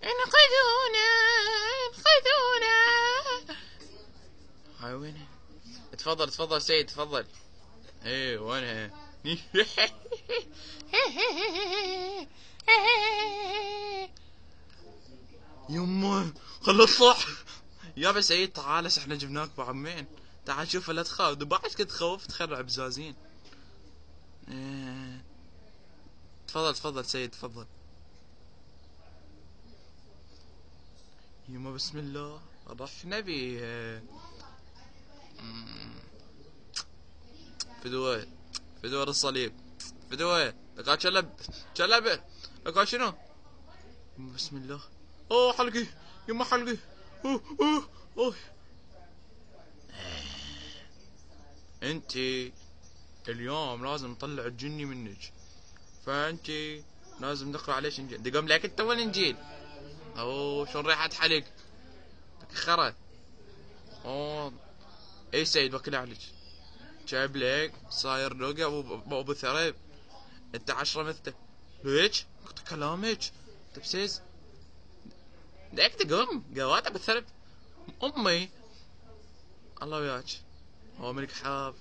انقذونا انقذونا. هاي وينها؟ تفضل تفضل سيد تفضل. ايه وينها؟ يمه خلص. يابا سيد تعال هسه احنا جبناك بعمين. تعال شوف لا تخاف بعد كنت تخوف تخرع بزازين. ايه. تفضل تفضل سيد تفضل. يما بسم الله راح نبي فدوة فدوة الصليب فدوة لقى كلب لقى شنو؟ يما بسم الله. اوه حلقي يما حلقي. اوه انتي اليوم لازم نطلع الجني منك، فانتي لازم نقرا عليك انجيل. دقم لك انت وين انجيل؟ اوه شلون ريحة حلق خرا. اوه اي سيد بكل عليك جايب لك صاير لقى ابو ثريب. انت 10 مثله ليش؟ كلامك تبسيس داك تقوم قوات ابو ثريب امي الله وياك. هو ملك حاب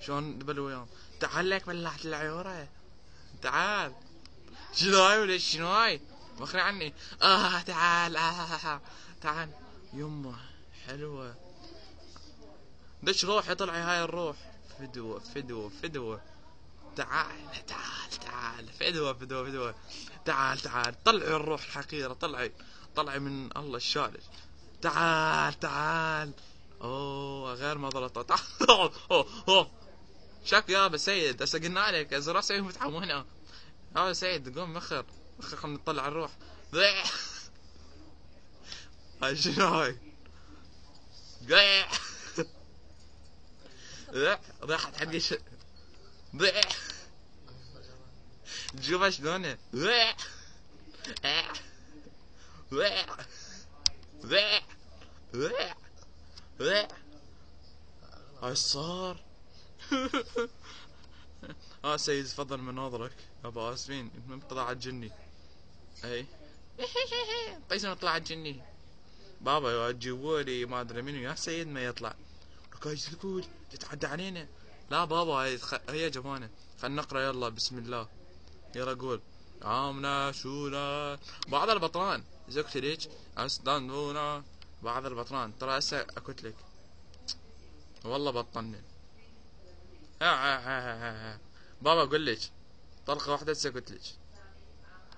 شلون دبل وياهم. تعال لك بلعت العيوره تعال. شنو هاي ولا شنو هاي؟ مخري عني. تعال تعال يمه حلوه. دش روحي طلعي هاي الروح. فدوة فدوة فدوة. تعال تعال تعال فدوة فدوة فدوة. تعال تعال طلعي الروح الحقيرة طلعي طلعي من الله الشارج. تعال تعال. اوه غير ما ضلطة. تعال اوه شاك يابا سيد هسه قلنا لك ازرع سيد متحمل هنا. يا سيد قوم مخر مخر خلنا نطلع الروح. هاي شنو هاي؟ راحت حقي تشوفها شلونه. هاي صار. سيد تفضل من نظرك ابا اسفين من طلع الجني. اي قيس طلع الجني بابا جيبولي ما ادري منو يا سيد ما يطلع. ايش تقول تتعدى علينا؟ لا بابا هي جبانه. خلنا نقرا يلا بسم الله. يلا قول عامنا شونا بعض البطران زكت ليك استنونا بعض البطران ترى هسه اكت لك والله بطلنا. بابا اقول لك طلقه واحده هسه قلت لك.